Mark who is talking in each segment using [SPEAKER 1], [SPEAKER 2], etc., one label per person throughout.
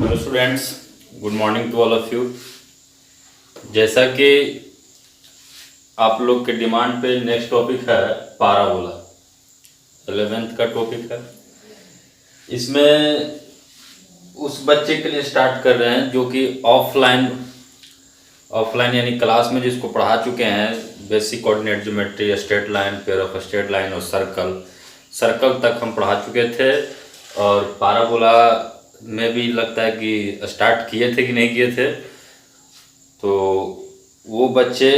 [SPEAKER 1] Hello students, good morning to all of you. जैसा कि आप लोग के डिमांड पे नेक्स्ट टॉपिक है पाराबोला। 11th का टॉपिक है। इसमें उस बच्चे के लिए स्टार्ट कर रहे हैं जो कि ऑफलाइन यानी क्लास में जिसको पढ़ा चुके हैं basic coordinate geometry, straight line, pair of straight line और सर्कल तक हम पढ़ा चुके थे। और पाराबोला में भी लगता है कि स्टार्ट किए थे कि नहीं किए थे, तो वो बच्चे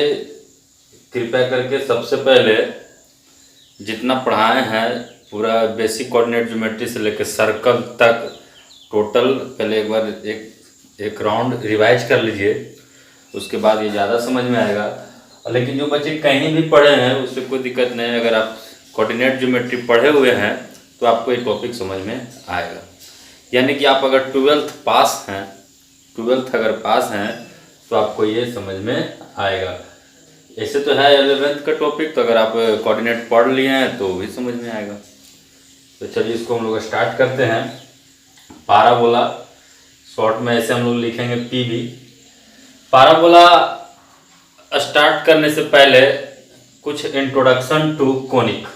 [SPEAKER 1] कृपया करके सबसे पहले जितना पढ़ाए हैं पूरा बेसिक कोऑर्डिनेट ज्योमेट्री से लेकर सर्कल तक टोटल पहले एक बार एक राउंड रिवाइज कर लीजिए, उसके बाद ये ज़्यादा समझ में आएगा। लेकिन जो बच्चे कहीं भी पढ़े हैं उससे कोई दिक्कत नहीं है, अगर आप कोऑर्डिनेट ज्योमेट्री पढ़े हुए हैं तो आपको ये टॉपिक समझ में आएगा। यानी कि आप अगर 12th अगर पास हैं तो आपको ये समझ में आएगा। ऐसे तो है 11th का टॉपिक, तो अगर आप कोऑर्डिनेट पढ़ लिए हैं तो भी समझ में आएगा। तो चलिए इसको हम लोग स्टार्ट करते हैं। पाराबोला शॉर्ट में ऐसे हम लोग लिखेंगे पीबी। पाराबोला स्टार्ट करने से पहले कुछ इंट्रोडक्शन टू कोनिक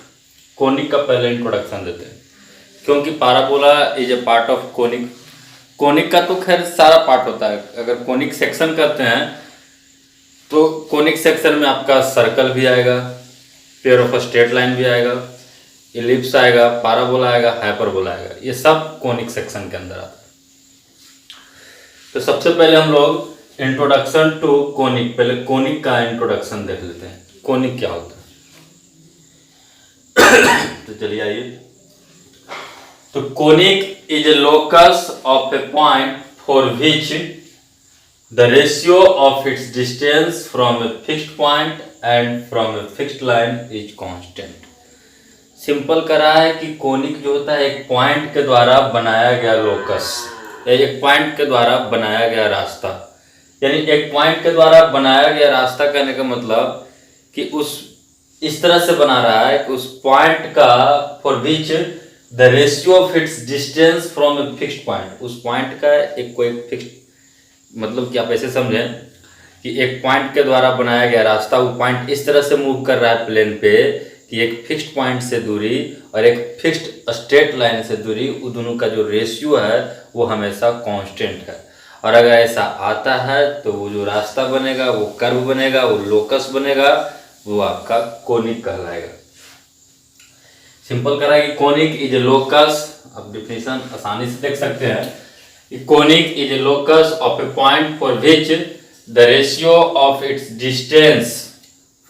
[SPEAKER 1] का पहले इंट्रोडक्शन देते हैं, क्योंकि parabola is a part of conic का तो खैर सारा पार्ट होता है। अगर कोनिक सेक्शन करते हैं तो कोनिक सेक्शन में आपका सर्कल भी आएगा, पेयर ऑफ स्ट्रेट लाइन भी आएगा, इलिप्स आएगा, पाराबोला आएगा, हाइपरबोला आएगा। ये सब कोनिक सेक्शन के अंदर आता है। तो सबसे पहले हम लोग इंट्रोडक्शन टू कोनिक, पहले कोनिक का इंट्रोडक्शन देख लेते हैं, कोनिक क्या होता है। तो चलिए आइए। तो conic is a locus of a point for which the ratio of its distance from a fixed point and from a fixed line is constant. Simple करा है कि कोनिक जो होता है एक पॉइंट के द्वारा बनाया गया लोकस, एक पॉइंट के द्वारा बनाया गया रास्ता। यानी एक पॉइंट के द्वारा बनाया गया रास्ता कहने का मतलब कि इस तरह से बना रहा है कि उस पॉइंट का for which the ratio of its distance from a fixed point, उस पॉइंट का एक कोई फिक्स्ड, मतलब कि आप ऐसे समझें कि एक पॉइंट के द्वारा बनाया गया रास्ता, वो पॉइंट इस तरह से मूव कर रहा है प्लेन पे कि एक फिक्स्ड पॉइंट से दूरी और एक फिक्स्ड स्ट्रेट लाइन से दूरी, वो दोनों का जो रेशियो है वो हमेशा कांस्टेंट है। और अगर ऐसा आता है तो वो जो रास्ता बनेगा, वो कर्व बनेगा, वो लोकस बनेगा, वो आपका कोनिक कहलाएगा। सिंपल करा कि कोनिक इज ए लोकस, आप डिफिनेशन आसानी से देख सकते हैं। Conic is a locus of a point for which the ratio of its distance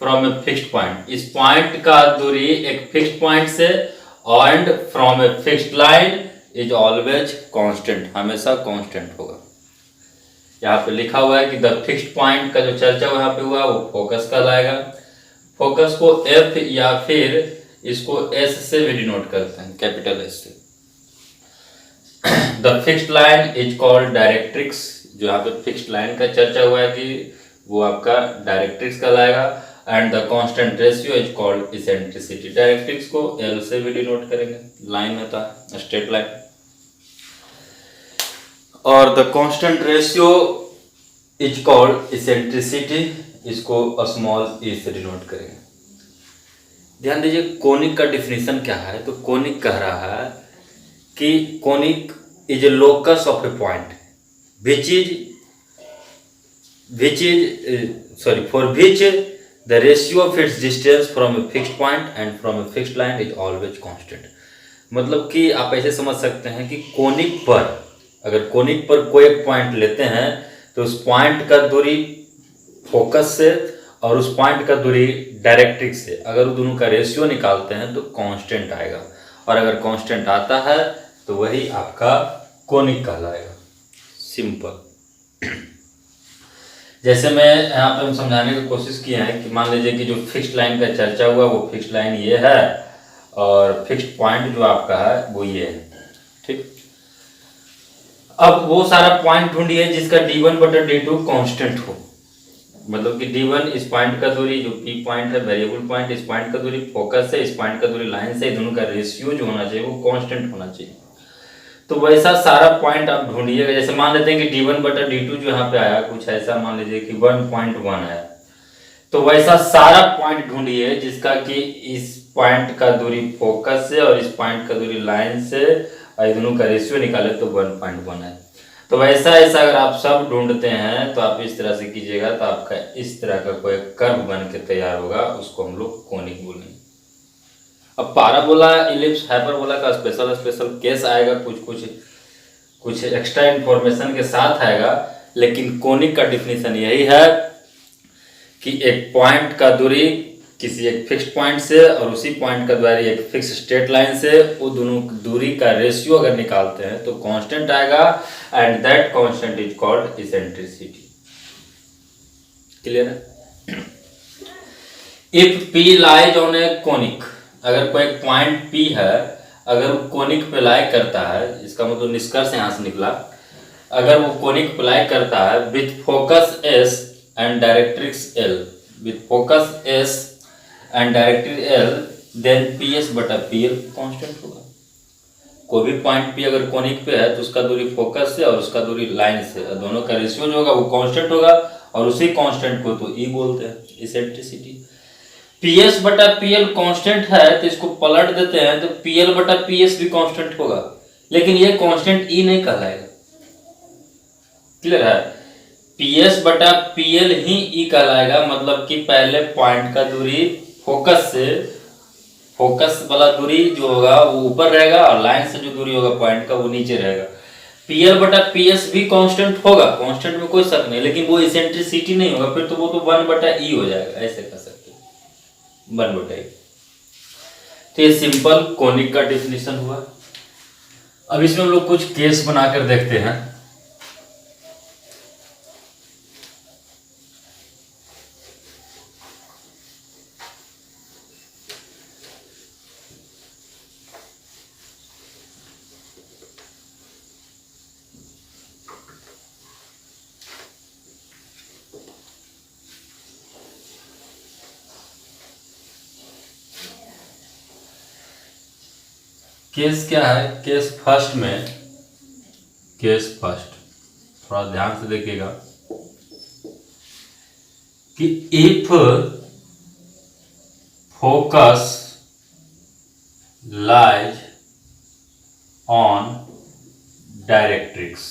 [SPEAKER 1] from a fixed point, इस पॉइंट का दूरी एक फिक्स्ड पॉइंट से and from a fixed line is always constant, हमेशा कांस्टेंट होगा। यहाँ पे लिखा हुआ है कि द फिक्स्ड पॉइंट का जो चर्चा यहाँ पे हुआ वो फोकस कहलाएगा। फोकस को एफ या फिर इसको एस से भी डिनोट करते हैं, कैपिटल एस से। The fixed line is called directrix, जो यहाँ पे फिक्स्ड लाइन का चर्चा हुआ है कि वो आपका डायरेक्ट्रिक्स कहलाएगा। And the constant ratio is called eccentricity, directrix को एल से भी डिनोट करेंगे, लाइन होता है स्ट्रेट लाइन। और the constant ratio is called eccentricity, इसको स्मॉल ई से डिनोट करेंगे। ध्यान दीजिए कोनिक का डिफिनेशन क्या है। तो कोनिक कह रहा है कि conic is a locus of a point for which the ratio of its distance from a fixed point and from a fixed line is always constant. मतलब कि आप ऐसे समझ सकते हैं कि अगर कोनिक पर कोई एक पॉइंट लेते हैं तो उस पॉइंट का दूरी फोकस से और उस पॉइंट का दूरी डायरेक्ट्रिक्स से, अगर वो दोनों का रेशियो निकालते हैं तो कांस्टेंट आएगा। और अगर कांस्टेंट आता है तो वही आपका कोनिक कहलाएगा। सिंपल। जैसे मैं यहाँ पे हम समझाने की कोशिश किए हैं कि मान लीजिए कि जो फिक्स्ड लाइन का चर्चा हुआ वो फिक्स्ड लाइन ये है और फिक्स्ड पॉइंट जो आपका है वो ये है, ठीक। अब वो सारा पॉइंट ढूंढिए जिसका d1 बटा d2 कांस्टेंट हो, मतलब कि d1 इस पॉइंट का दूरी जो p पॉइंट है वेरिएबल पॉइंट, इस पॉइंट का दूरी फोकस से, इस पॉइंट का दूरी लाइन से, दोनों का रेशियो जो होना चाहिए वो कांस्टेंट होना चाहिए। तो वैसा सारा पॉइंट आप ढूंढिएगा। जैसे मान लेते हैं कि d1/d2 जो यहाँ पे आया कुछ ऐसा, मान लीजिए कि 1.1 है, तो वैसा सारा पॉइंट ढूंढिए जिसका कि इस पॉइंट का दूरी फोकस से और इस पॉइंट का दूरी लाइन से और इन दोनों का रेशियो निकाले तो 1.1 है। तो वैसा ऐसा अगर आप सब ढूंढते हैं तो आप इस तरह से कीजिएगा, तो आपका इस तरह का कोई कर्व बन के तैयार होगा, उसको हम लोग कोनिक बोलेंगे। अब पाराबोला, इलिप्स, हाइपरबोला का स्पेशल केस आएगा, कुछ एक्स्ट्रा इंफॉर्मेशन के साथ आएगा, लेकिन कोनिक का डिफिनीशन यही है कि एक पॉइंट का दूरी किसी एक फिक्स्ड पॉइंट से और उसी पॉइंट का दूरी एक फिक्स स्ट्रेट लाइन से, वो दोनों दूरी का रेशियो अगर निकालते हैं तो कांस्टेंट आएगा, and that constant is called eccentricity. Clear है? If P lies on a conic, अगर कोई पॉइंट पी है, अगर वो कोनिक पे लाई करता है, इसका मतलब निष्कर्ष यहां से निकला, अगर वो कोनिक पे लाई करता है with focus S and directrix L, with focus S and directrix L, then P S बटा पी एल कॉन्स्टेंट होगा। कोई भी पॉइंट पी अगर कोनिक पे है तो उसका दूरी फोकस से और उसका दूरी लाइन से, दोनों का रेशियो जो होगा वो कांस्टेंट होगा, और उसी कांस्टेंट को तो ई बोलते हैं, इसेंट्रिसिटी। पीएस बटा पीएल कांस्टेंट है तो इसको पलट देते हैं तो पीएल बटा पीएस भी कांस्टेंट होगा, लेकिन ये कांस्टेंट ई नहीं कहलाएगा। क्लियर है? पीएस बटा पीएल ही ई कहलाएगा, मतलब कि पहले पॉइंट का दूरी फोकस से, फोकस वाला दूरी जो होगा वो ऊपर रहेगा और लाइन से जो दूरी होगा पॉइंट का वो नीचे रहेगा। पीएल बटा पीएस भी कांस्टेंट होगा, कांस्टेंट में कोई शक नहीं, लेकिन वो इसेंट्रिसिटी नहीं होगा, फिर तो वो तो 1/e हो जाएगा, ऐसे कर सकते हैं 1/e। तो ये सिंपल कोनिक का डिफिनीशन हुआ। अब इसमें हम लोग कुछ केस बनाकर देखते हैं। केस क्या है? केस फर्स्ट में, केस फर्स्ट थोड़ा ध्यान से देखिएगा कि if focus lies on directrix,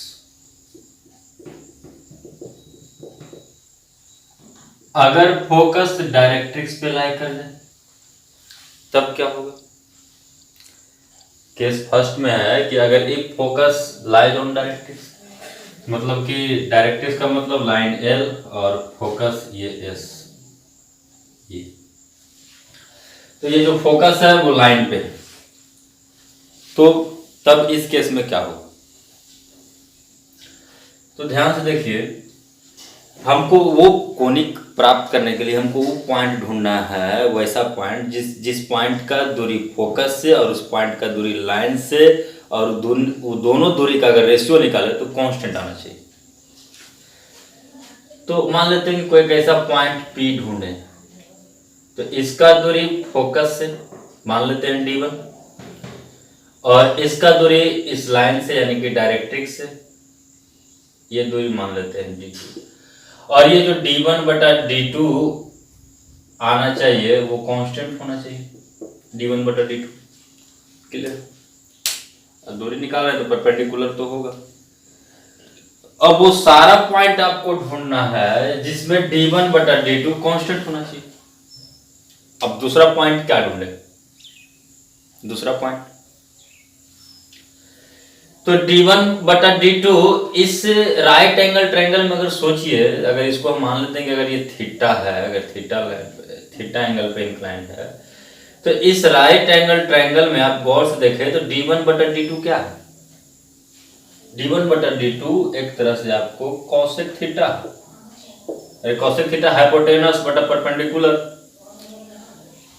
[SPEAKER 1] अगर फोकस डायरेक्ट्रिक्स पे लाई कर जाए तब क्या होगा? केस फर्स्ट में है कि अगर if focus lies on directrix, मतलब कि डायरेक्ट्रिक्स का मतलब लाइन एल और फोकस ये एस, ये तो ये जो फोकस है वो लाइन पे, तो तब इस केस में क्या होगा? तो ध्यान से देखिए, हमको वो कोनिक प्राप्त करने के लिए हमको वो पॉइंट ढूंढना है, वैसा पॉइंट जिस पॉइंट का दूरी फोकस से और उस पॉइंट का दूरी लाइन से और दोनों दूरी का अगर रेशियो निकाले तो कांस्टेंट आना चाहिए। तो मान लेते हैं कि कोई ऐसा पॉइंट P ढूंढे, तो इसका दूरी फोकस से मान लेते हैं D1, और इसका दूरी इस लाइन से यानी कि डायरेक्ट्रिक्स से ये दूरी मान लेते हैं D2, और ये जो D1/D2 आना चाहिए वो कांस्टेंट होना चाहिए, D1/D2। क्लियर? अब दूरी निकाल रहे हैं तो परपेंडिकुलर तो होगा। अब वो सारा पॉइंट आपको ढूंढना है जिसमें D1/D2 कांस्टेंट होना चाहिए। अब दूसरा पॉइंट क्या ढूंढे? दूसरा पॉइंट तो D1/D2 इस राइट एंगल ट्रायंगल में अगर सोचिए, अगर इसको हम मान लेते हैं कि अगर ये थीटा है, अगर थीटा एंगल पे इंक्लाइंड है, तो इस राइट एंगल ट्रायंगल में आप गौर से देखें तो D1/D2 क्या है? D1/D2 एक तरह से आपको cosec theta, cosec theta hypotenuse बटा परपेंडिकुलर,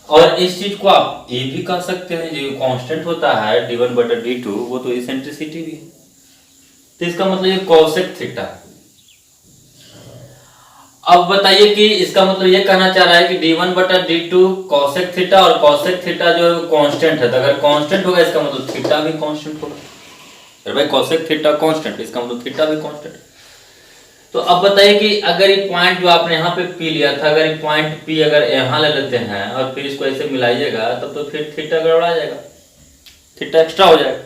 [SPEAKER 1] और इस चीज को आप ये भी कह सकते हैं जो कांस्टेंट होता है D1/D2 वो तो इसेंट्रिसिटी भी है, तो इसका मतलब ये कॉसेक थीटा। अब बताइए कि इसका मतलब ये कहना चाह रहा है कि D1/D2 कॉसेक थीटा, और कॉसेक थीटा जो है कांस्टेंट है, तो अगर कांस्टेंट होगा इसका मतलब थीटा भी कांस्टेंट होगा। अरे भाई cosec थीटा कांस्टेंट, इसका मतलब थीटा भी कांस्टेंट। तो अब बताइए कि अगर ये पॉइंट जो आपने यहाँ पे पी लिया था, अगर ये पॉइंट पी अगर यहाँ ले लेते हैं और फिर इसको ऐसे मिलाइएगा तब तो फिर थीटा गड़बड़ा जाएगा, थीटा एक्स्ट्रा हो जाएगा,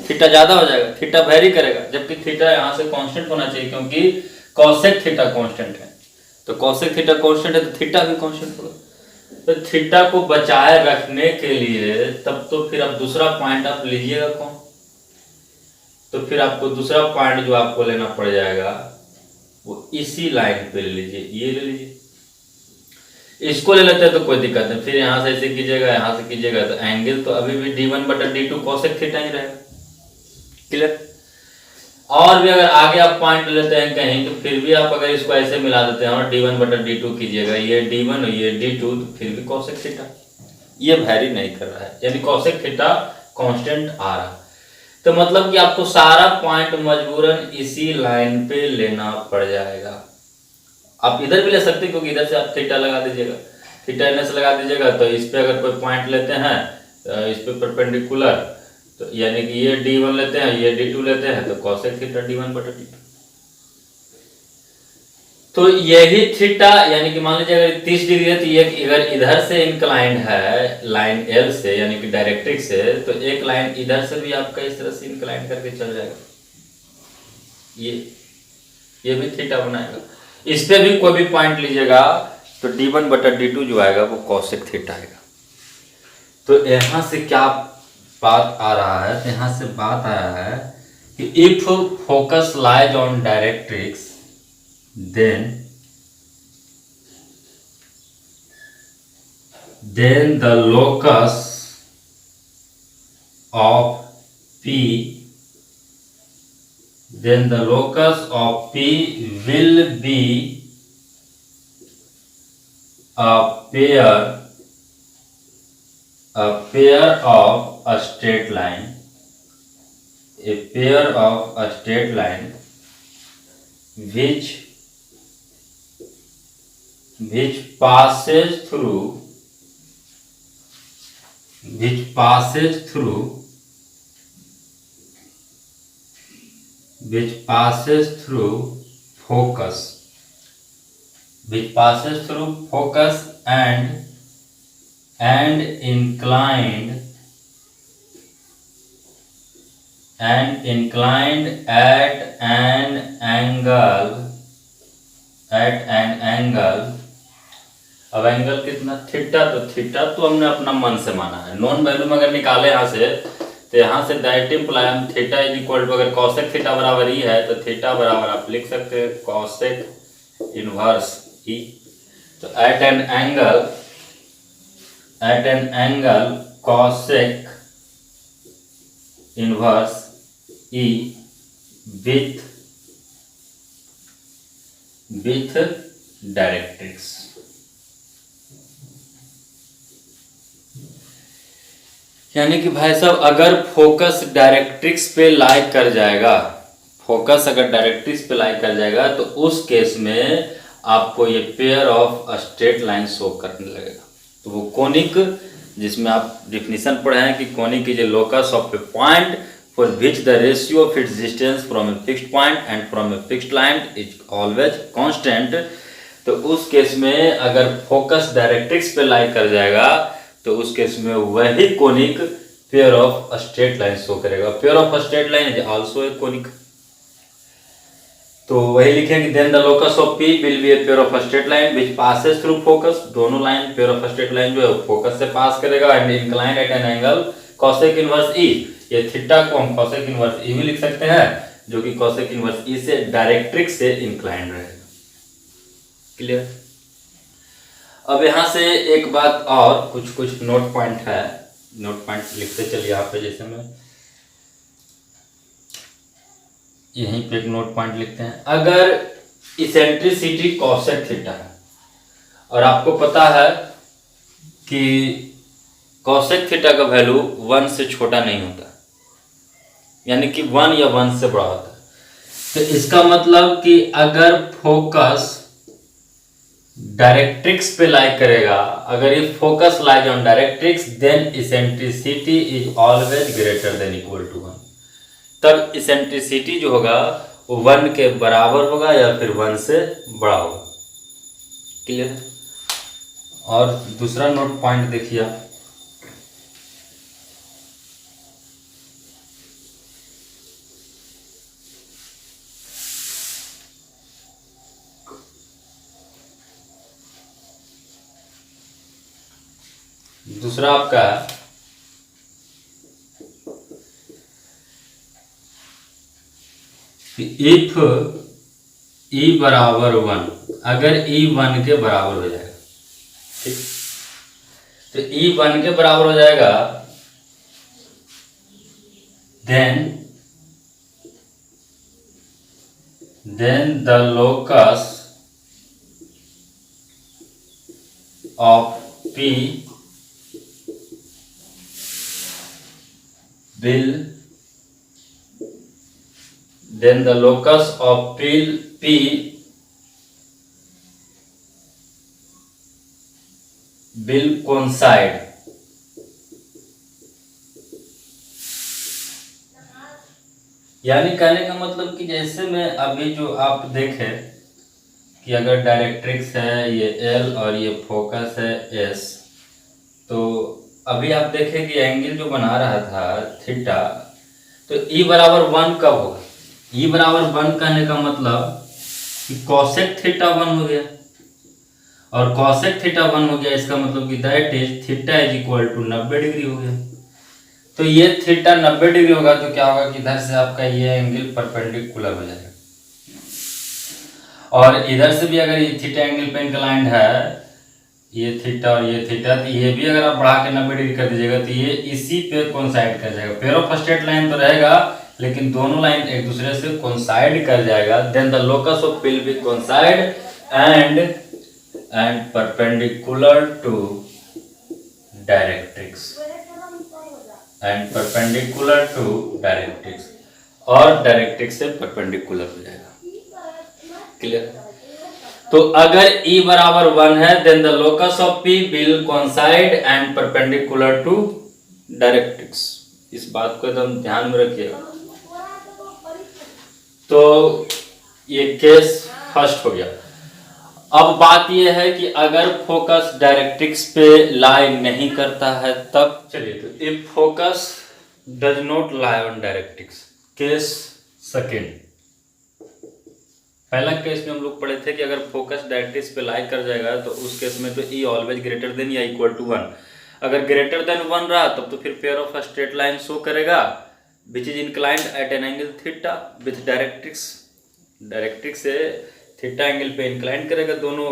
[SPEAKER 1] थीटा ज्यादा हो जाएगा, थीटा वेरी करेगा, जबकि थीटा यहाँ से कांस्टेंट होना चाहिए क्योंकि cosec थीटा कांस्टेंट है। तो cosec थीटा कांस्टेंट है तो थीटा भी कांस्टेंट होगा। तो थीटा को बचाए रखने के लिए तब तो फिर अब दूसरा पॉइंट आप लीजिएगा कौन, तो फिर आपको दूसरा पॉइंट जो आपको लेना पड़ जाएगा वो इसी लाइन पे ले लीजिए, ये ले लीजिए। इसको ले लेते हैं तो कोई दिक्कत नहीं, फिर यहाँ से ऐसे कीजिएगा, यहाँ से कीजिएगा, तो एंगल तो अभी भी d1/d2 cosec थीटा ही रहेगा। क्लियर। और भी अगर आगे आप पॉइंट लेते हैं कहीं तो फिर भी आप अगर इसको ऐसे मिला देते हैं और d1/d2 कीजिएगा, ये d1 और ये d2, तो फिर भी cosec थीटा, ये वैरी नहीं कर रहा है, यानी cosec थीटा कांस्टेंट आ रहा। तो मतलब कि आपको सारा पॉइंट मजबूरन इसी लाइन पे लेना पड़ जाएगा। आप इधर भी ले सकते हैं क्योंकि इधर से आप थीटा लगा दीजिएगा, थीटा इधर से लगा दीजिएगा, तो इस पे अगर कोई पॉइंट लेते हैं इस पे परपेंडिकुलर, तो यानी कि ये d1 लेते हैं, ये d2 लेते हैं, तो cosec थीटा d1/d2। तो यही थीटा यानी कि मान लीजिए अगर 30 डिग्री है तो ये अगर इधर से इंक्लाइंड है लाइन L से यानी कि डायरेक्ट्रिक्स से, तो एक लाइन इधर से भी आपका इस तरह से इंक्लाइंड करके चल जाएगा, ये भी थीटा बनाएगा। इस पे भी कोई भी पॉइंट लीजिएगा तो d1/d2 जो आएगा वो cosec थीटा आएगा। तो यहां से क्या बात आ रहा है, तो यहां से बात आया है कि if focus lies on directrix then the locus of P will be a pair of a straight line, which passes through focus and inclined at an angle अब एंगल कितना थीटा, तो थीटा तो हमने अपना मन से माना है, नॉन वैल्यू में अगर निकाले यहाँ से तो यहाँ से डायरेक्ट इंप्लाई हम थीटा इज इक्वल टू, अगर cosec थीटा बराबर ई है तो थीटा बराबर आप लिख सकते हैं cosec इनवर्स ई। तो at an angle cosec inverse E with directrix. यानी कि भाई साहब अगर फोकस डायरेक्ट्रिक्स पे लाई कर जाएगा, तो उस केस में आपको ये pair of straight line show करने लगेगा। तो वो कोनिक, जिसमें आप डिफिनीशन पढ़े हैं कि conic is a locus of a point for which the ratio of its distance from a fixed point and from a fixed line is always constant. तो उस केस में अगर फोकस डायरेक्ट्रिक्स पे लाई कर जाएगा तो उस केस में वही conic pair of straight line show करेगा। Pair of straight line is also a conic. तो वही लिखेंगे then the locus of P will be a pair of straight line which passes through focus. दोनों line pair of straight line जो है focus से pass करेगा and inclined at an angle cosec inverse E। ये theta को हम cosec inverse E भी लिख सकते हैं, जो कि cosec इनवर्स E से डायरेक्ट्रिक्स से इंक्लाइंड रहेगा। क्लियर। अब यहाँ से एक बात और, कुछ नोट पॉइंट है, नोट पॉइंट लिखते चलिए यहाँ पे। जैसे मैं यहीं पे एक नोट पॉइंट लिखते हैं, अगर इसेंट्रिसिटी cosec थीटा है और आपको पता है कि cosec थीटा का वैल्यू 1 से छोटा नहीं होता, यानी कि 1 या 1 से बड़ा होता है, तो इसका मतलब कि अगर फोकस डायरेक्ट्रिक्स पे लाई करेगा, अगर ये focus lies on directrix then eccentricity is always greater than equal to 1। तब इसेंट्रिसिटी जो होगा वो 1 के बराबर होगा या फिर 1 से बड़ा होगा। क्लियर है। और दूसरा नोट पॉइंट देखिए आप, दूसरा आपका इफ ई बराबर 1, अगर ई 1 के बराबर हो जाएगा, ठीक, तो ई 1 के बराबर हो जाएगा, then the locus of P will coincide यानी कहने का मतलब कि जैसे में अभी जो आप देखें कि अगर डायरेक्ट्रिक्स है ये L और ये फोकस है S, तो अभी आप देखें कि एंगल जो बना रहा था थीटा, तो E बराबर 1 कब होगा? E बराबर 1 कहने का मतलब कि कॉसेक थीटा 1 हो गया, और कॉसेक थीटा 1 हो गया, इसका मतलब कि that is theta is equal to 90 degree हो गया। तो ये थीटा 90 डिग्री होगा तो क्या होगा कि इधर से आपका ये एंगल परपेंडिकुलर हो जाएगा, और इधर से भी अगर ये थीटा एंगल पे इंक्लाइंड है, ये थीटा और ये थीटा, तो ये भी अगर आप बढ़ा के 90 डिग्री कर दीजिएगा तो ये इसी पे कोइंसाइड कर जाएगा। पेयर ऑफ स्ट्रेट लाइन तो रहेगा लेकिन दोनों लाइन एक दूसरे से कोइंसाइड कर जाएगा। Then the locus of P will be coincide and perpendicular to directrix और डायरेक्ट्रिक्स से परपेंडिकुलर हो जाएगा। क्लियर। तो अगर E बराबर 1 है then the locus of P will coincide and perpendicular to directrix. इस बात को एकदम ध्यान में रखिएगा। तो ये केस फर्स्ट हो गया। अब बात यह है कि अगर फोकस डायरेक्ट्रिक्स पे लाई नहीं करता है तब, चलिए, तो if focus does not lie on directrix, case second. पहला केस में हम लोग पढ़े थे कि अगर फोकस डायरेक्ट्रिक्स पे लाई कर जाएगा तो उस केस में तो E ऑलवेज ग्रेटर देन या इक्वल टू 1। अगर ग्रेटर देन 1 रहा तब तो फिर pair of straight line show करेगा which is inclined at an angle theta with directrix. Directrix से थीटा एंगल पे इंक्लाइन करेगा, दोनों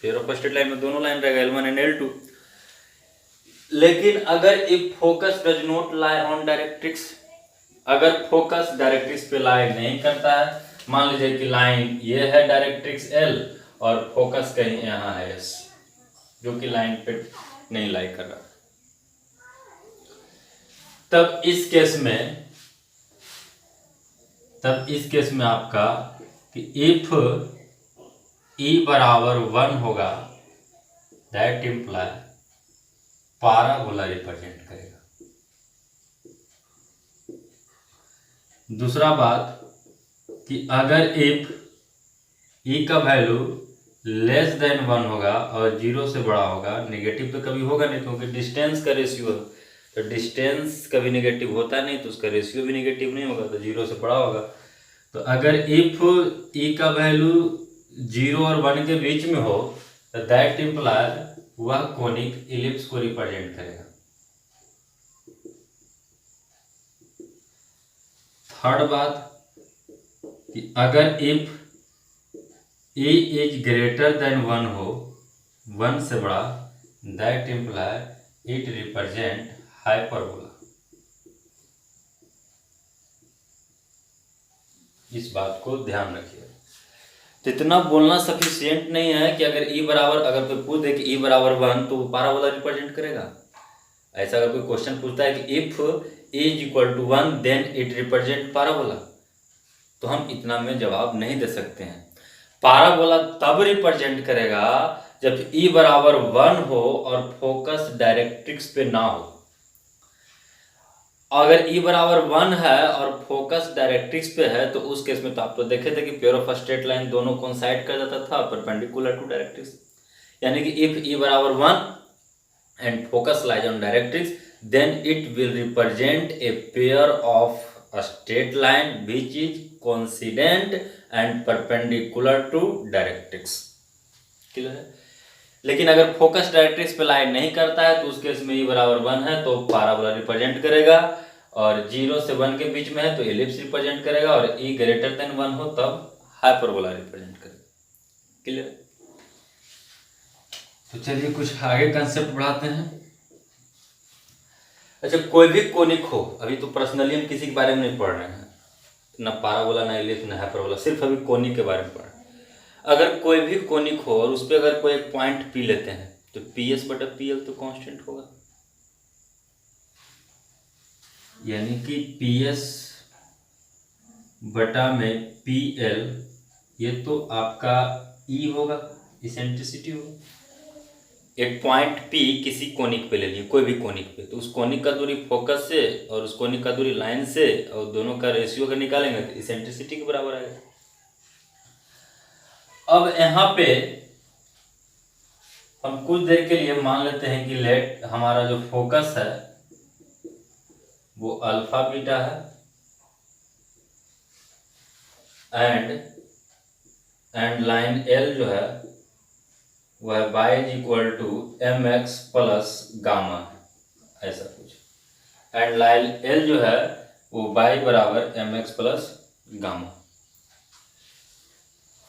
[SPEAKER 1] पेयर ऑफ स्ट्रेट लाइन में दोनों लाइन रहेगा L1 एंड L2। लेकिन अगर if focus does not lie on directrix, अगर फोकस डायरेक्ट्रिक्स पे लाई नहीं करता है, मान लीजिए कि लाइन ये है डायरेक्ट्रिक्स L और फोकस कहीं यहाँ है S, जो कि लाइन पे नहीं लाई कर रहा, तब इस केस में आपका कि इफ E बराबर 1 होगा, दैट इम्प्लाई पाराबोला रिप्रेजेंट करेगा। दूसरा बात कि अगर इफ E का वैल्यू लेस देन 1 होगा और 0 से बड़ा होगा, नेगेटिव तो कभी होगा नहीं क्योंकि डिस्टेंस का रेशियो है, तो डिस्टेंस कभी नेगेटिव होता नहीं तो उसका रेशियो भी नेगेटिव नहीं होगा, तो 0 से बड़ा होगा। तो अगर इफ E का वैल्यू 0 और 1 के बीच में हो तो दैट इम्प्लाई वह कोनिक इलिप्स को रिप्रेजेंट करेगा। थर्ड बात कि अगर if E is greater than 1 हो, 1 से बड़ा, that imply it represent hyperbola. इस बात को ध्यान रखिए। तो इतना बोलना सफिशिएंट नहीं है कि अगर E बराबर, अगर कोई पूछ दे कि E बराबर 1 तो पाराबोला रिप्रेजेंट करेगा। ऐसा अगर कोई क्वेश्चन पूछता है कि if E is equal to 1 then it represent parabola, तो हम इतना में जवाब नहीं दे सकते हैं। पाराबोला तब रिप्रेजेंट करेगा जब E बराबर 1 हो और फोकस डायरेक्ट्रिक्स पे ना हो। अगर ई बराबर 1 है और फोकस डायरेक्ट्रिक्स पे है तो उस केस में तो आप तो देखे थे कि पेयर ऑफ स्ट्रेट लाइन दोनों कोइंसाइड कर जाता था परपेंडिकुलर टू डायरेक्ट्रिक्स। यानी कि इफ ई बराबर 1 and focus lies on directrix then it will represent a pair of a straight line which is coincident and perpendicular to directrix। Clear है। लेकिन अगर फोकस डायरेक्ट्रिक्स पे लाइन नहीं करता है तो उस केस में ई बराबर 1 है तो पैराबोला रिप्रेजेंट करेगा, और 0 से 1 के बीच में है तो एलिप्स रिप्रेजेंट करेगा, और ई ग्रेटर देन 1 हो तब हाइपरबोला रिप्रेजेंट करेगा। क्लियर। तो चलिए कुछ आगे कंसेप्ट बढ़ाते हैं। अच्छा, कोई भी कोनिक हो, अभी तो पर्सनली हम किसी के बारे में नहीं पढ़ रहे हैं, ना पैराबोला ना एलिप्स ना हाइपरबोला, सिर्फ अभी कोनिक के बारे में पढ़ रहे हैं। अगर कोई भी कोनिक हो और उस पर अगर कोई एक पॉइंट पी लेते हैं तो पी एस बटा पी एल तो कांस्टेंट होगा, यानी कि पी एस बटा में पी एल ये तो आपका ई होगा, इसेंट्रिसिटी होगा। एक पॉइंट P किसी कोनिक पे ले लिए, कोई भी कोनिक पे, तो उस कोनिक का दूरी फोकस से और उस कोनिक का दूरी लाइन से, और दोनों का रेशियो अगर निकालेंगे तो इसेंट्रिसिटी के बराबर आएगा। अब यहाँ पे हम कुछ देर के लिए मान लेते हैं कि लेट हमारा जो फोकस है वो अल्फा बीटा है, एंड लाइन L जो है वह y is equal to M X plus gamma है, ऐसा कुछ। एंड लाइन L जो है वो y बराबर एम एक्स प्लस गामा।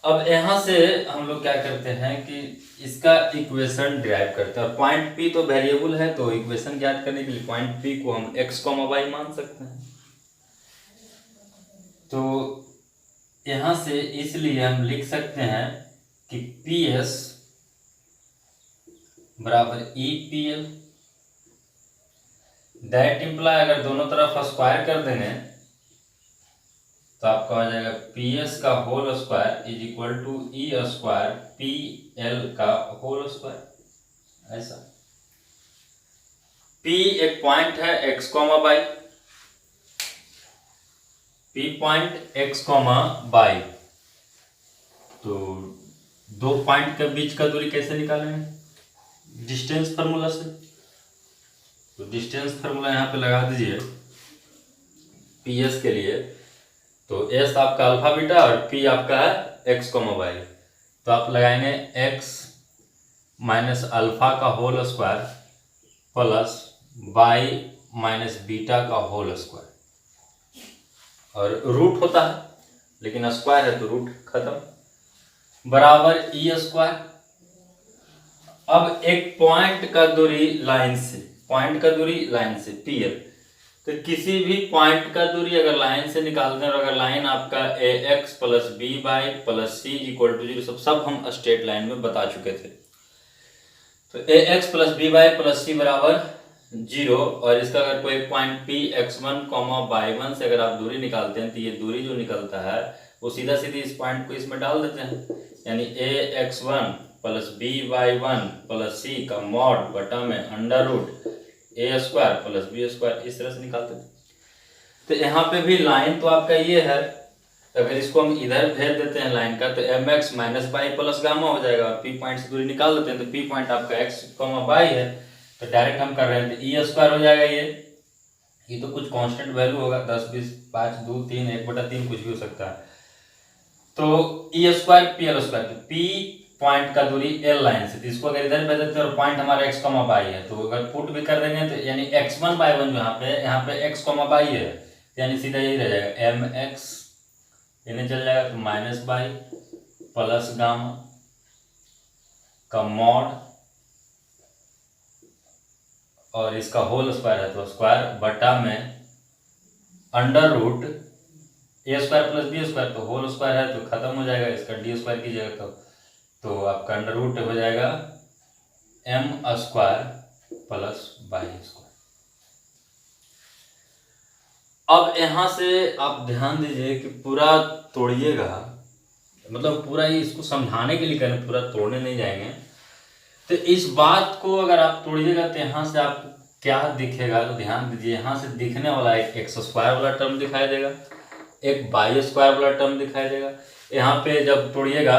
[SPEAKER 1] अब यहाँ से हम लोग क्या करते हैं कि इसका इक्वेशन डिराइव करते हैं, और पॉइंट P तो वेरिएबल है तो इक्वेशन ज्ञात करने के लिए पॉइंट P को हम x, y मान सकते हैं। तो यहाँ से इसलिए हम लिख सकते हैं कि PS बराबर E P L, that imply अगर दोनों तरफ स्क्वायर कर देंगे तो आपका आ जाएगा पी एस का whole square is equal to E square P L का होल स्क्वायर। ऐसा P एक पॉइंट है x, y, P point x, y, तो दो पॉइंट के बीच का दूरी कैसे निकालेंगे? डिस्टेंस फार्मूला से। तो डिस्टेंस फार्मूला यहाँ पे लगा दीजिए पी एस के लिए, तो एस आपका अल्फा बीटा और पी आपका है x, y, तो आप लगाएंगे x माइनस अल्फा का whole square plus y minus beta का होल स्क्वायर, और रूट होता है लेकिन स्क्वायर है तो रूट खत्म, बराबर ई स्क्वायर। अब एक पॉइंट का दूरी लाइन से, पॉइंट का दूरी लाइन से पी एल, तो किसी भी पॉइंट का दूरी अगर लाइन से निकालते हैं और अगर लाइन आपका a x plus b y plus c equal to 0 सब हम स्ट्रेट लाइन में बता चुके थे। तो a x plus b y plus c बराबर 0, और इसका अगर कोई पॉइंट पी x1, y1 से अगर आप दूरी निकालते हैं तो ये दूरी जो निकलता है वो सीधा सीधी इस पॉइंट को इसमें डाल देते हैं, यानी a x1 plus b y1 plus c का मॉड बटा में under root a square plus b square, इस तरह से निकालते हैं। तो यहाँ पे भी लाइन तो आपका ये है, अगर इसको हम इधर भेज देते हैं लाइन का तो M X minus Y plus gamma हो जाएगा, और पी पॉइंट से दूरी निकाल देते हैं तो पी पॉइंट आपका एक्स, वाई है, तो डायरेक्ट हम कर रहे हैं तो ई स्क्वायर हो जाएगा। ये तो कुछ कांस्टेंट वैल्यू होगा, 10, 20, 5, 2, 3, 1/3 कुछ भी हो सकता है। तो ई स्क्वायर पी एल स्क्वायर, तो पी पॉइंट का दूरी एल लाइन से, तो इसको अगर इधर भेज देते हैं और पॉइंट हमारा एक्स, वाई है, तो अगर पुट भी कर देंगे तो यानी x1 y1 यहाँ पे x, वाई है, यानी सीधा यही रह जाएगा एम एक्स, इन्हें चल जाएगा तो माइनस वाई प्लस गामा का मॉड, और इसका होल स्क्वायर है तो स्क्वायर बटा में under root a square plus b square, तो होल स्क्वायर है तो खत्म हो जाएगा, इसका डी स्क्वायर कीजिएगा तो आपका अंडर रूट हो जाएगा M square plus Y square. अब यहाँ से आप ध्यान दीजिए कि पूरा तोड़िएगा, मतलब पूरा ही इसको समझाने के लिए करें, पूरा तोड़ने नहीं जाएंगे। तो इस बात को अगर आप तोड़िएगा तो यहाँ से आप क्या दिखेगा, तो ध्यान दीजिए, यहाँ से दिखने वाला एक एक्स स्क्वायर वाला टर्म दिखाई देगा, एक वाई स्क्वायर वाला टर्म दिखाई देगा। यहाँ पे जब तोड़िएगा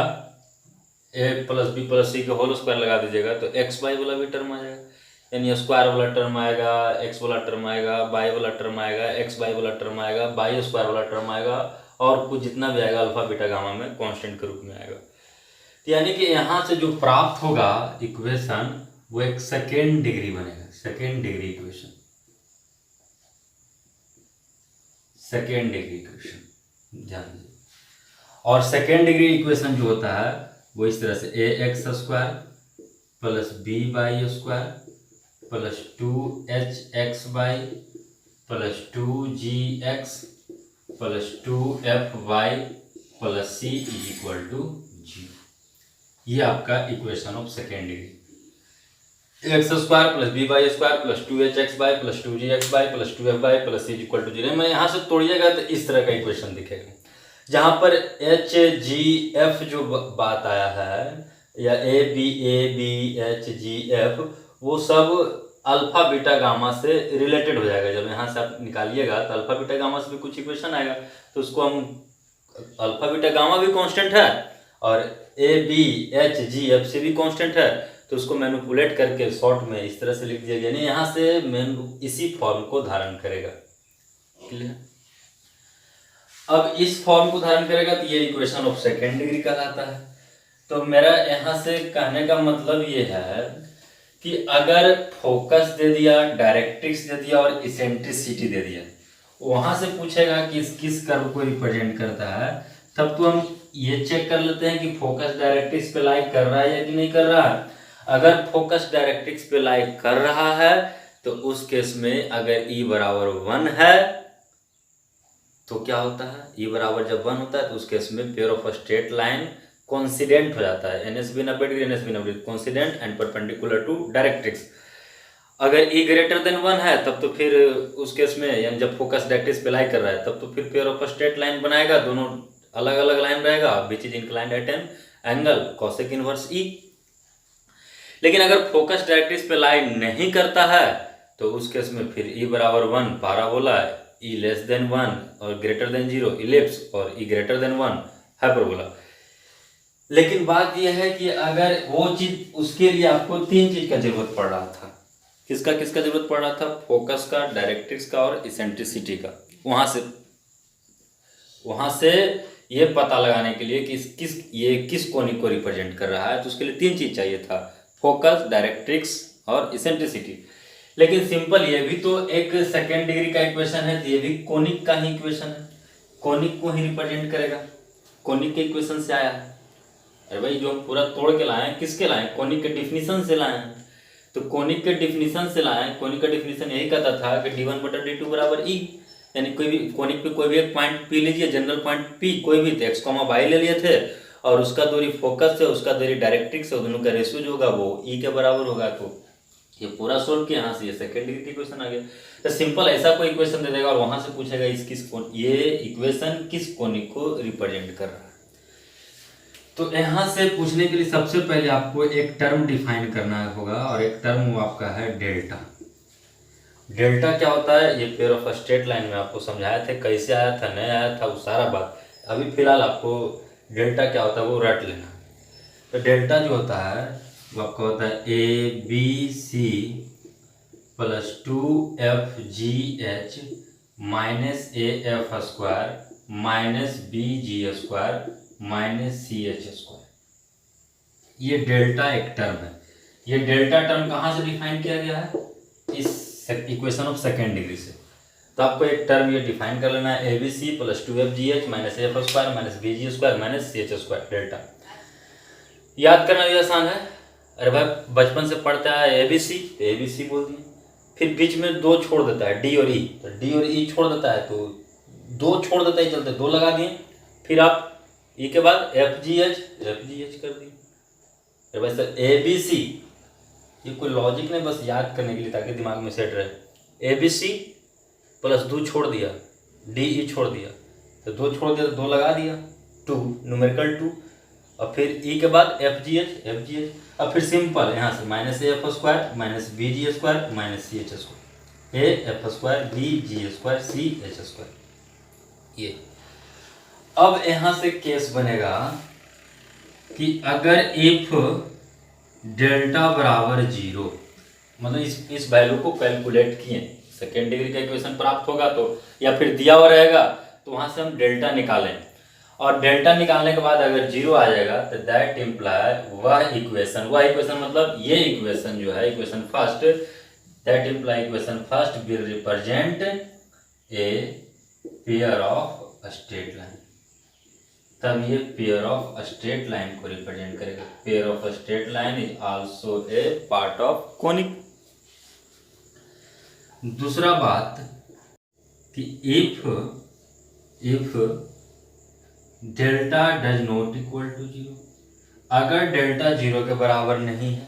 [SPEAKER 1] ए प्लस बी प्लस सी के होल स्क्वायर लगा दीजिएगा तो एक्स वाई वाला भी टर्म आ जाएगा, यानी स्क्वायर वाला टर्म आएगा, एक्स वाला टर्म आएगा, वाई वाला टर्म आएगा, एक्स वाई वाला टर्म आएगा, वाई स्क्वायर वाला टर्म आएगा, और कुछ जितना भी आएगा अल्फा बीटा गामा में कांस्टेंट के रूप में आएगा। तो यानी कि यहाँ से जो प्राप्त होगा इक्वेशन वो एक सेकेंड डिग्री बनेगा, second degree equation, second degree equation, ध्यान दीजिए। और सेकेंड डिग्री इक्वेशन जो होता है वो इस तरह से a x square plus b y square plus 2h(x) plus 2g(x) plus 2f(y) plus c is equal to 0। ये आपका equation of second degree, x square plus b y square plus 2h(x) plus 2g(x) plus 2f(y) plus c is equal to 0। मैं यहाँ से तोड़िएगा तो इस तरह का equation दिखेगा, जहाँ पर एच जी एफ जो बात आया है, या A B H G F, वो सब अल्फा बीटा गामा से रिलेटेड हो जाएगा। जब यहाँ से आप निकालिएगा तो अल्फा बीटा गामा से भी कुछ इक्वेशन आएगा, तो उसको हम, अल्फा बीटा गामा भी कांस्टेंट है और A B H G F से भी कांस्टेंट है, तो उसको मैनिपुलेट करके शॉर्ट में इस तरह से लिख दिया, यानी यहाँ से इसी फॉर्म को धारण करेगा। क्लियर? अब इस फॉर्म को धारण करेगा तो ये इक्वेशन ऑफ सेकेंड डिग्री कहलाता है। तो मेरा यहाँ से कहने का मतलब ये है कि अगर फोकस दे दिया, डायरेक्ट्रिक्स दे दिया और इसेंट्रिसिटी दे दिया, वहां से पूछेगा कि किस कर्व को रिप्रेजेंट करता है, तब तो हम ये चेक कर लेते हैं कि फोकस डायरेक्ट्रिक्स पे लाई कर रहा है या कि नहीं कर रहा है। अगर फोकस डायरेक्ट्रिक्स पे लाई कर रहा है तो उस केस में अगर E बराबर 1 है तो क्या होता है, E बराबर जब 1 होता है तो उस केस में pair of straight line coincident हो जाता है, NS भी 90 डिग्री NS भी 90 degree, coincident and perpendicular to directrix. अगर E ग्रेटर देन 1 है तब तो फिर उस केस में, यानी जब फोकस डायरेक्ट्रिक्स पे लाई कर रहा है तब तो फिर पेयर ऑफ स्ट्रेट लाइन बनाएगा, दोनों अलग अलग लाइन रहेगा, विच is inclined at an angle cosec inverse E। लेकिन अगर फोकस डायरेक्ट्रिक्स पे लाई नहीं करता है तो उस केस में फिर E बराबर 1 पैराबोला, E लेस देन 1 और ग्रेटर देन 0 इलिप्स, और E ग्रेटर देन 1 हाइपरबोला। लेकिन बात यह है कि अगर वो चीज, उसके लिए आपको 3 चीज का जरूरत पड़ रहा था। किसका किसका जरूरत पड़ रहा था? फोकस का, डायरेक्ट्रिक्स का और इसेंट्रिसिटी का। वहां से ये पता लगाने के लिए कि ये किस कोनिक को रिप्रेजेंट कर रहा है, तो उसके लिए 3 चीज चाहिए था, फोकस, डायरेक्ट्रिक्स और इसेंट्रिसिटी। लेकिन सिंपल ये भी तो एक सेकेंड डिग्री का इक्वेशन है, ये भी कोनिक का ही इक्वेशन है, कोनिक को ही रिप्रेजेंट करेगा, कोनिक के इक्वेशन से आया है। अरे भाई जो हम पूरा तोड़ के लाए हैं, किसके लाए? कोनिक के डिफिनीशन से लाए हैं। तो कोनिक के डिफिनीशन से लाए, कोनिक का डिफिनीशन यही कहता था कि d1/d2 बराबर E, यानी कोई भी कोनिक पे कोई भी एक पॉइंट P लीजिए, जनरल पॉइंट P कोई भी, x, y ले लिए थे और उसका दूरी फोकस से, उसका दूरी डायरेक्ट्रिक्स से, दोनों का रेशियो जो होगा वो E के बराबर होगा। तो ये पूरा सोल्व किया, यहाँ से ये सेकेंड डिग्री इक्वेशन आ गया। तो सिंपल ऐसा कोई इक्वेशन दे देगा और वहां से पूछेगा ये इक्वेशन किस कोनिक को रिप्रेजेंट कर रहा है। तो यहाँ से पूछने के लिए सबसे पहले आपको एक टर्म डिफाइन करना होगा, और एक टर्म वो आपका है डेल्टा। डेल्टा क्या होता है? ये पेयर ऑफ स्ट्रेट लाइन में आपको समझाया था, कैसे आया था, नहीं आया था, वो सारा बात। अभी फिलहाल आपको डेल्टा क्या होता है वो रट लेना। तो डेल्टा जो होता है वो आपका होता है ABC plus 2FGH minus AF square minus BG square minus CH square. ये डेल्टा एक टर्म है। ये डेल्टा टर्म कहाँ से डिफाइन किया गया है? इस इक्वेशन ऑफ सेकेंड डिग्री से। तो आपको एक टर्म ये डिफाइन कर लेना है, ABC plus 2FGH minus AF square minus BG square minus CH square, delta. याद करना भी आसान है। अरे भाई बचपन से पढ़ता है ABC, तो ABC बोल दिए, फिर बीच में 2 छोड़ देता है D और E, तो D और E छोड़ देता है तो 2 छोड़ देता है, चलते 2 लगा दिए, फिर आप E के बाद FGH कर दिए। अरे भाई सर ABC, ये कोई लॉजिक नहीं, बस याद करने के लिए ताकि दिमाग में सेट रहे। ABC प्लस 2 छोड़ दिया, DE छोड़ दिया, तो 2 छोड़ दिया तो 2 लगा दिया, 2 न्यूमेरिकल 2, और फिर ई के बाद एफ जी एच, अब फिर सिंपल यहाँ से minus A F square minus B G square minus C H square, A F square B G square C H square. ये अब यहाँ से केस बनेगा कि अगर इफ डेल्टा बराबर 0, मतलब इस वैल्यू को कैलकुलेट किए, सेकेंड डिग्री का इक्वेशन प्राप्त होगा तो, या फिर दिया हुआ रहेगा तो वहां से हम डेल्टा निकालें, और डेल्टा निकालने के बाद अगर 0 आ जाएगा तो दैट इम्प्लाई वह इक्वेशन मतलब ये इक्वेशन जो है equation first, that imply equation first will represent a pair of straight line. तब ये पेयर ऑफ स्ट्रेट लाइन को रिप्रेजेंट करेगा। Pair of straight line is also a part of conic. दूसरा बात कि if delta does not equal to 0, अगर डेल्टा 0 के बराबर नहीं है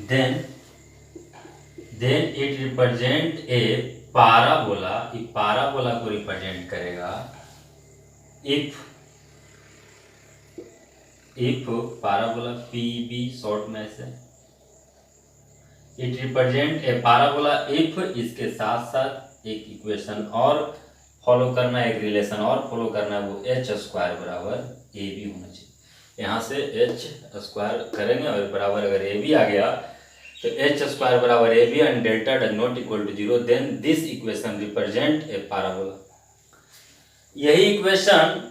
[SPEAKER 1] then it represent a parabola. इस पाराबोला को रिप्रेजेंट करेगा if parabola P B short में से, it represent a parabola if इसके साथ साथ एक इक्वेशन और फॉलो करना है, एक रिलेशन और फॉलो करना है, वो एच स्क्वायर बराबर ए बी होना चाहिए। यहाँ से एच स्क्वायर करेंगे और बराबर अगर ए बी आ गया तो एच स्क्वायर बराबर A B and delta does not equal to 0, then this equation represent a parabola. यही इक्वेशन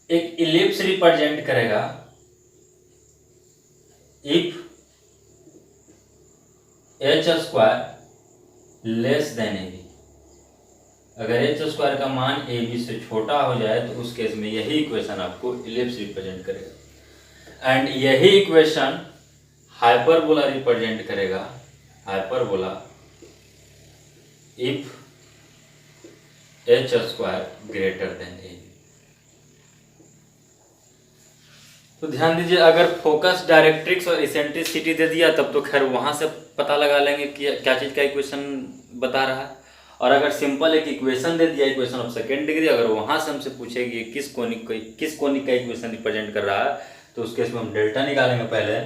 [SPEAKER 1] एक इलिप्स रिप्रेजेंट करेगा if H square less than A B. अगर एच स्क्वायर का मान ए बी से छोटा हो जाए तो उस केस में यही इक्वेशन आपको इलिप्स रिप्रेजेंट करेगा, एंड यही इक्वेशन हाइपरबोला रिप्रेजेंट करेगा, hyperbola if H square greater than a. तो ध्यान दीजिए, अगर फोकस, डायरेक्ट्रिक्स और इसेंट्रिसिटी दे दिया तब तो खैर वहां से पता लगा लेंगे कि क्या चीज का इक्वेशन बता रहा है, और अगर सिंपल एक इक्वेशन दे दिया, इक्वेशन ऑफ सेकेंड डिग्री, अगर वहां से हमसे पूछेगी किस कोनिक का इक्वेशन रिप्रेजेंट कर रहा है तो उस केस में हम डेल्टा निकालेंगे पहले,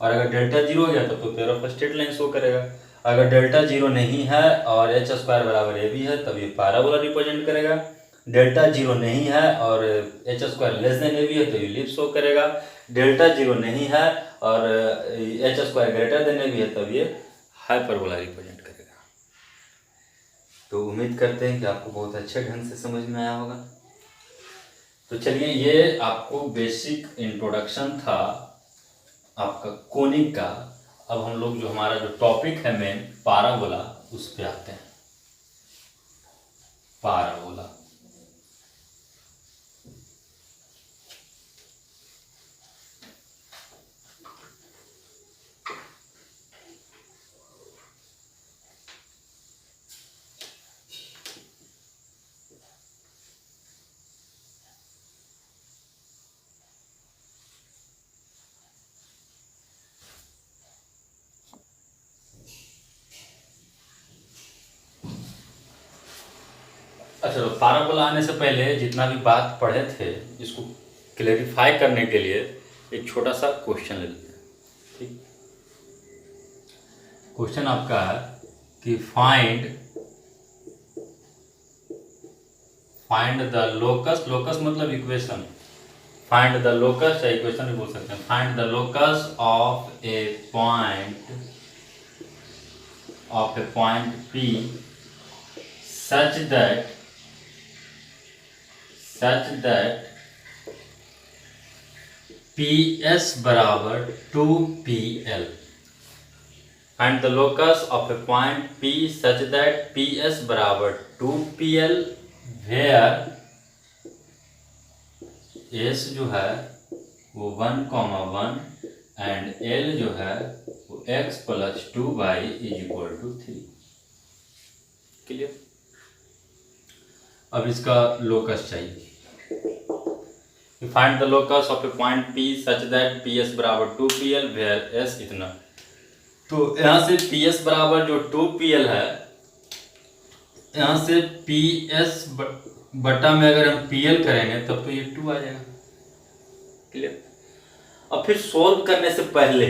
[SPEAKER 1] और अगर डेल्टा 0 हो गया तब तो pair of straight line show करेगा। अगर डेल्टा 0 नहीं है और एच स्क्वायर बराबर ए बी है तब ये पैराबोला रिप्रेजेंट करेगा। डेल्टा 0 नहीं है और H square less than A B है तो इलिप्स शो करेगा। डेल्टा 0 नहीं है और H square greater than A B है तब ये हाइपरबोला रिप्रेजेंट करेगा। तो उम्मीद करते हैं कि आपको बहुत अच्छे ढंग से समझ में आया होगा। तो चलिए, ये आपको बेसिक इंट्रोडक्शन था आपका कोनिक का। अब हम लोग जो हमारा जो टॉपिक है मेन पाराबोला, उस पे आते हैं। पाराबोला अच्छा, तो पाराबोला आने से पहले जितना भी बात पढ़े थे इसको क्लेरिफाई करने के लिए एक छोटा सा क्वेश्चन ले लेते हैं। ठीक, क्वेश्चन आपका है कि फाइंड द लोकस, लोकस मतलब इक्वेशन, फाइंड द लोकस या इक्वेशन भी बोल सकते हैं, find the locus of a point P such that PS बराबर 2PL। Find the locus of a point P such that PS बराबर 2PL where S जो है वो 1,1 एंड L जो है वो x + 2y = 3। क्लियर? अब इसका लोकस चाहिए। Find the locus of a point P such that PS बराबर 2PL वेयर S इतना। तो यहाँ से PS बराबर जो 2PL है, यहाँ से PS बटा में अगर हम PL करेंगे तब तो ये 2 आ जाएगा। क्लियर। अब फिर सोल्व करने से पहले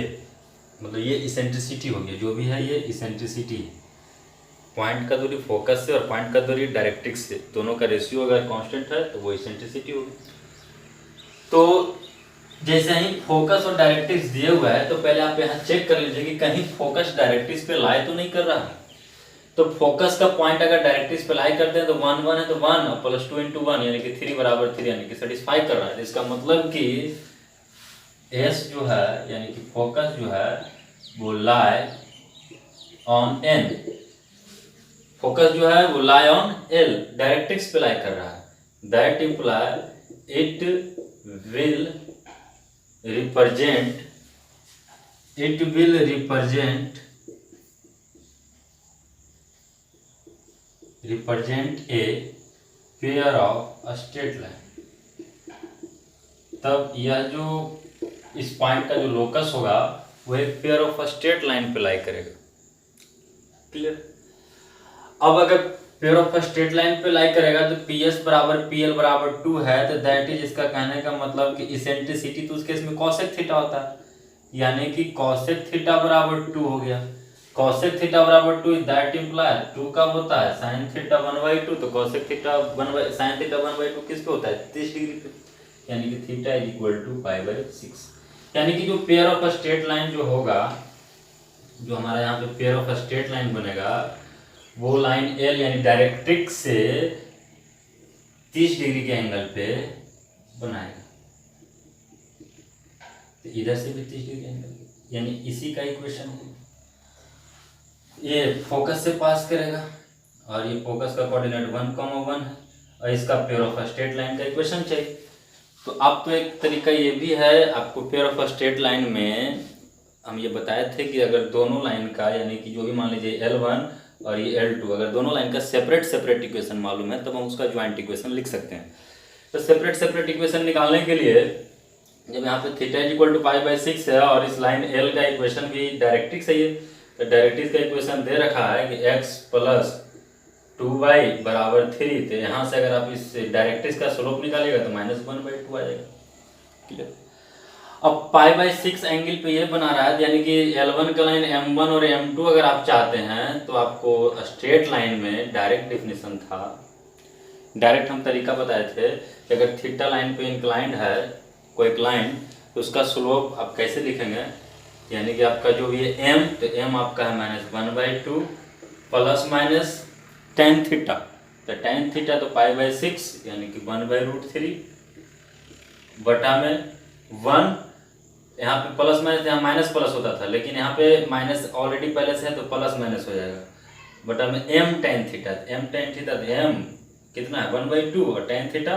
[SPEAKER 1] मतलब ये इसेंट्रिसिटी हो गया, जो भी है ये इसेंट्रिसिटी है, पॉइंट का दूरी फोकस से और पॉइंट का दूरी डायरेक्ट्रिक्स से, दोनों का रेशियो अगर कांस्टेंट है तो वो इसेंट्रिसिटी होगी। तो जैसे ही फोकस और डायरेक्ट्रिक्स दिए हुआ है तो पहले आप यहाँ चेक कर लीजिए कि कहीं फोकस डायरेक्ट्रिक्स पे लाई तो नहीं कर रहा है। तो फोकस का पॉइंट अगर डायरेक्ट्रिक्स पे लाई करते हैं तो 1 1 है तो 1 प्लस 2 इंटू 1 यानी कि 3 बराबर 3 यानी कि सेटिस्फाई कर रहा है। इसका मतलब कि एस जो है यानी कि फोकस जो है वो लाई ऑन एन, फोकस जो है वो लाई ऑन एल, डायरेक्ट्रिक्स पे लाई कर रहा है। That imply it will represent a pair of straight line. तब यह जो इस पॉइंट का जो लोकस होगा वो एक पेयर ऑफ स्ट्रेट लाइन पे लाई करेगा। क्लियर। अब अगर पेयर ऑफ स्ट्रेट लाइन पे लाई करेगा तो PS बराबर PL बराबर 2 है, तो दैट इज, इसका कहने का मतलब कि इसेंट्रिसिटी तो उस केस में कॉसेक थीटा होता है, यानी कि कॉसेक थीटा बराबर 2 हो गया। कॉसेक थीटा बराबर 2 दैट इम्प्लाई 2 कब होता है साइन थीटा 1/2, तो कॉसेक थीटा साइन थीटा 1/2 किस पे होता है 30 डिग्री पे, यानी कि थीटा इज इक्वल टू π/6। यानी कि जो पेयर ऑफ स्ट्रेट लाइन जो होगा, जो हमारा यहाँ पे पेयर ऑफ स्ट्रेट लाइन बनेगा वो लाइन एल यानी डायरेक्ट्रिक्स से 30 डिग्री के एंगल पे बनाएगा। तो इधर से भी 30 डिग्री एंगल, यानी इसी का इक्वेशन है। ये फोकस से पास करेगा और ये फोकस का कोऑर्डिनेट 1,1 है और इसका पेयर ऑफ स्ट्रेट लाइन का इक्वेशन चाहिए। तो अब तो एक तरीका ये भी है, आपको पेयर ऑफ स्ट्रेट लाइन में हम ये बताए थे कि अगर दोनों लाइन का यानी कि जो भी मान लीजिए L1 और ये L2 अगर दोनों लाइन का सेपरेट इक्वेशन मालूम है तब हम उसका ज्वाइंट इक्वेशन लिख सकते हैं। तो सेपरेट इक्वेशन निकालने के लिए जब यहाँ पे थीटा इज इक्वल टू π/6 है और इस लाइन L का इक्वेशन भी डायरेक्ट्रिक्स है, ये तो डायरेक्ट्रिक्स का इक्वेशन दे रखा है कि x + 2y = 3, तो यहाँ से अगर आप इस डायरेक्ट्रिक्स का स्लोप निकालेगा तो -1/2 आ जाएगा। क्लियर। अब π/6 एंगल पे ये बना रहा है, यानी कि L1 का लाइन M1 और M2 अगर आप चाहते हैं तो आपको स्ट्रेट लाइन में डायरेक्ट डेफिनेशन था, डायरेक्ट हम तरीका बताए थे कि अगर थीटा लाइन पे इंक्लाइंड है कोई लाइन तो उसका स्लोप आप कैसे लिखेंगे, यानी कि आपका जो ये M, तो M आपका है -1/2 प्लस माइनस tan थीटा, तो tan थीटा तो π/6 यानी कि 1/√3 बटा में 1, यहाँ पे प्लस माइनस, यहाँ माइनस प्लस होता था लेकिन यहाँ पे माइनस ऑलरेडी पहले से है तो प्लस माइनस हो जाएगा, बटा में m tan theta. m tan theta तो m कितना है 1/2 और tan थीटा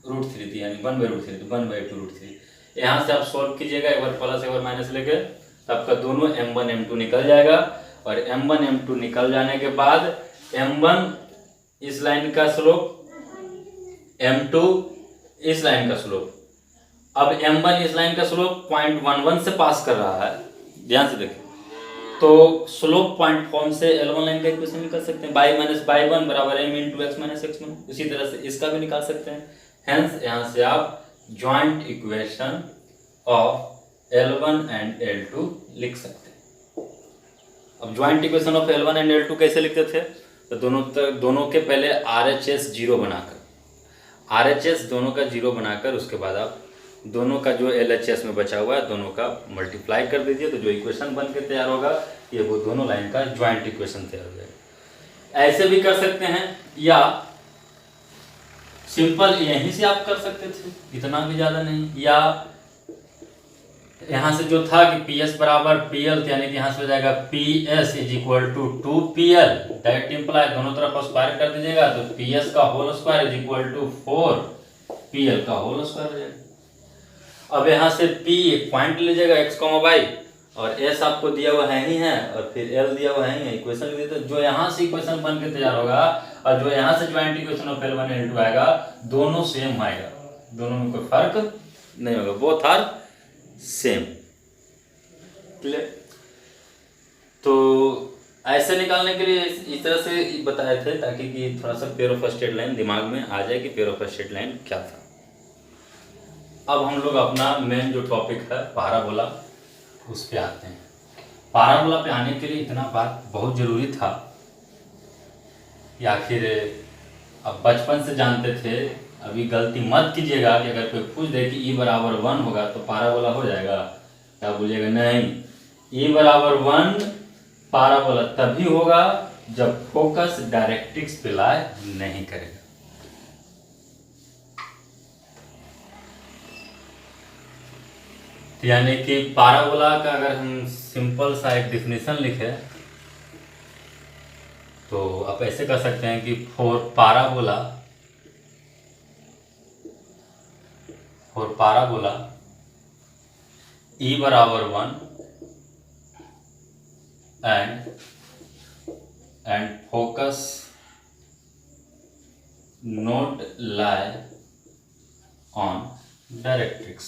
[SPEAKER 1] √3 थी यानी 1/√3, तो 1/2√3। यहाँ से आप सॉल्व कीजिएगा, एक बार प्लस एक बार माइनस लेके, तो आपका दोनों m1 m2 निकल जाएगा और m1 m2 निकल जाने के बाद m1 इस लाइन का स्लोप, m2 इस लाइन का स्लोप। अब M1 इस लाइन का स्लोप 0.11 से पास कर रहा है, ध्यान से देखें, तो स्लोप पॉइंट फॉर्म से L1 लाइन का इक्वेशन निकाल सकते हैं, y-y1 बराबर m × x - x1। उसी तरह से इसका भी निकाल सकते हैं। हेंस यहाँ से आप joint equation of L1 and L2 लिख सकते हैं। अब joint equation of L1 and L2 कैसे लिखते थे, तो दोनों के पहले RHS 0 बनाकर, RHS दोनों का 0 बनाकर उसके बाद आप दोनों का जो LHS में बचा हुआ है दोनों का मल्टीप्लाई कर दीजिए, तो जो इक्वेशन बन के तैयार होगा ये वो दोनों लाइन का ज्वाइंट इक्वेशन तैयार हो जाएगा। ऐसे भी कर सकते हैं या सिंपल यहीं से आप कर सकते थे, इतना भी ज़्यादा नहीं, या यहाँ से जो था कि PS बराबर PL, यानी कि यहाँ से हो जाएगा PS = 2PL, दैट इम्प्लाई दोनों तरफ स्क्वायर कर दीजिएगा तो PS का होल स्क्वायर = 4PL का होल स्क्वायर हो जाएगा। अब यहाँ से P एक पॉइंट लीजिएगा x, y और S आपको दिया हुआ है ही है और फिर L दिया हुआ है ही है, इक्वेशन लिख देते, जो यहाँ से इक्वेशन बन के तैयार होगा और जो यहाँ से joint equation of L1 L2 आएगा दोनों सेम आएगा, दोनों में कोई फर्क नहीं होगा, बोथ आर सेम। क्लियर। तो ऐसे निकालने के लिए इस तरह से बताए थे ताकि कि थोड़ा सा पेयर ऑफ स्ट्रेट लाइन दिमाग में आ जाए कि पेयर ऑफ स्ट्रेट लाइन क्या था। अब हम लोग अपना मेन जो टॉपिक है पाराबोला उस पे आते हैं। पाराबोला पे आने के लिए इतना बात बहुत ज़रूरी था कि आखिर अब बचपन से जानते थे, अभी गलती मत कीजिएगा कि अगर कोई पूछ दे कि e बराबर 1 होगा तो पाराबोला हो जाएगा, क्या बोलिएगा? नहीं, e बराबर 1 पाराबोला तभी होगा जब फोकस डायरेक्ट्रिक्स पे लाई नहीं करेगा। यानी कि पाराबोला का अगर हम सिंपल सा एक डिफिनेशन लिखें तो आप ऐसे कर सकते हैं कि फॉर पाराबोला e बराबर 1 and focus not lie on directrix,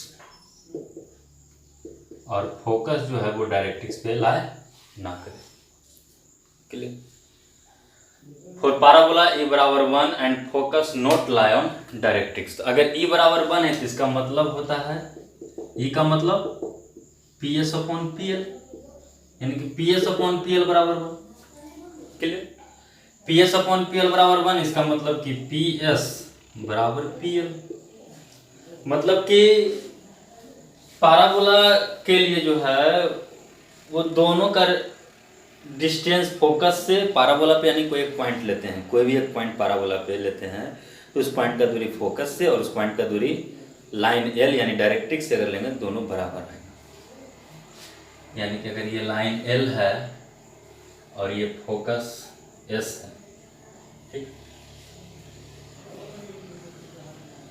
[SPEAKER 1] और फोकस जो है वो डायरेक्ट्रिक्स पे लाई ना करे। क्लियर? फॉर पाराबोला e बराबर 1 and focus not lie on directrix. तो अगर e बराबर 1 है तो इसका मतलब होता है, e का मतलब PS अपॉन PL, यानी कि PS अपॉन PL बराबर 1। क्लियर? PS अपॉन PL बराबर 1, इसका मतलब कि PS बराबर PL। मतलब कि पाराबोला के लिए जो है वो दोनों का डिस्टेंस फोकस से पाराबोला पे, यानी कोई एक पॉइंट लेते हैं, कोई भी एक पॉइंट पाराबोला पे लेते हैं तो उस पॉइंट का दूरी फोकस से और उस पॉइंट का दूरी लाइन L यानी डायरेक्ट्रिक्स से अगर लेंगे दोनों बराबर रहेंगे। यानी कि अगर ये लाइन L है और ये फोकस S है, ठीक,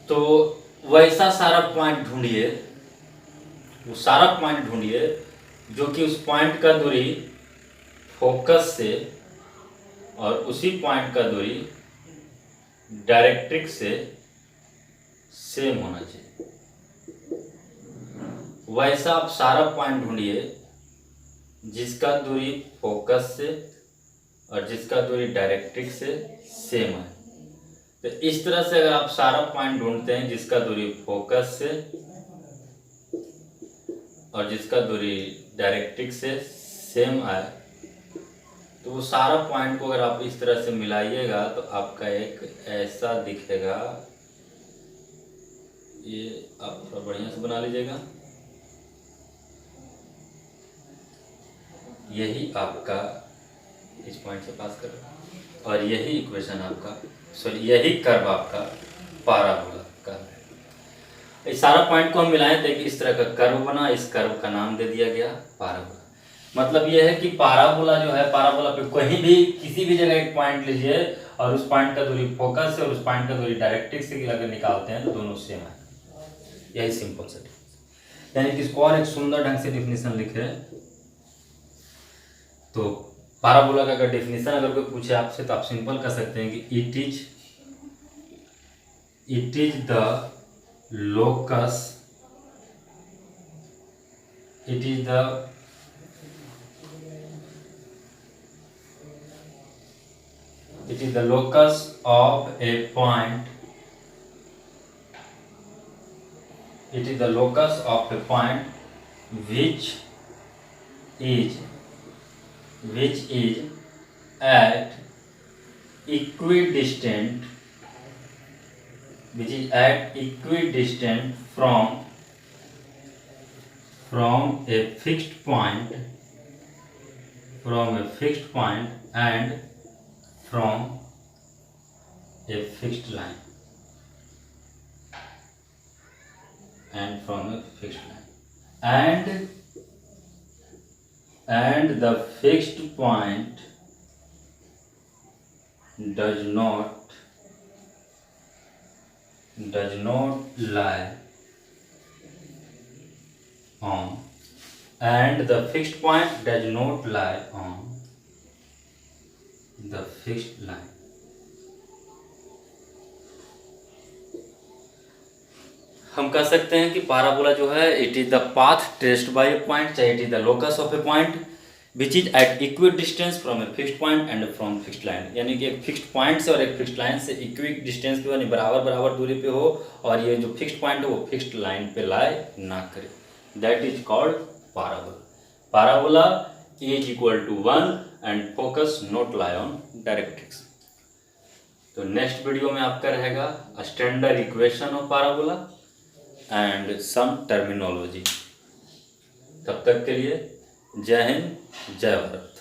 [SPEAKER 1] तो वैसा सारा पॉइंट ढूंढिए, वो सारा पॉइंट ढूंढिए जो कि उस पॉइंट का दूरी फोकस से और उसी पॉइंट का दूरी डायरेक्ट्रिक्स से सेम होना चाहिए। वैसा आप सारा पॉइंट ढूंढिए जिसका दूरी फोकस से और जिसका दूरी डायरेक्ट्रिक्स से सेम है। तो इस तरह से अगर आप सारा पॉइंट ढूंढते हैं जिसका दूरी फोकस से और जिसका दूरी डायरेक्ट्रिक्स से सेम आए, तो वो सारा पॉइंट को अगर आप इस तरह से मिलाइएगा तो आपका एक ऐसा दिखेगा। ये आप थोड़ा बढ़िया से बना लीजिएगा। यही आपका इस पॉइंट से पास कर, और यही इक्वेशन आपका, सॉरी यही कर्व आपका पाराबोला का है। इस सारा पॉइंट को हम मिलाएं तो इस तरह का कर्व बना, इस कर्व का नाम दे दिया गया पाराबोला। मतलब यह है कि पाराबोला जो है, पाराबोला पे कहीं भी किसी भी जगह एक पॉइंट लीजिए और उस पॉइंट का दूरी फोकस से और उस पॉइंट का दूरी डायरेक्ट्रिक्स से अगर निकालते हैं तो दोनों सेम है। यही सिंपल सा, यानी कि इसको और एक सुंदर ढंग से डिफिनेशन लिखे तो पाराबोला का अगर डिफिनेशन अगर कोई पूछे आपसे तो आप सिंपल कर सकते हैं कि it is the locus, it is the locus of a point, it is the locus of a point which is at equidistant, which is at equidistant from a fixed point, and from a fixed line, and the fixed point does not lie on, and the fixed point does not lie on the fixed line. हम कह सकते हैं कि parabola जो है it is the path traced by a point, चाहे it is the locus of a point, which is at equidistance from a fixed point and from fixed line, यानी कि एक फिक्स्ड पॉइंट से और एक fixed line से equidistance पे यानी बराबर बराबर दूरी पे हो, और ये जो फिक्स्ड पॉइंट है वो फिक्स्ड लाइन पे लाए ना करे, that is called parabola. Parabola is equal to 1 and focus not lie on directrix. तो नेक्स्ट वीडियो में आपका रहेगा standard equation of parabola and some terminology. तब तक के लिए जय हिंद, जय भारत।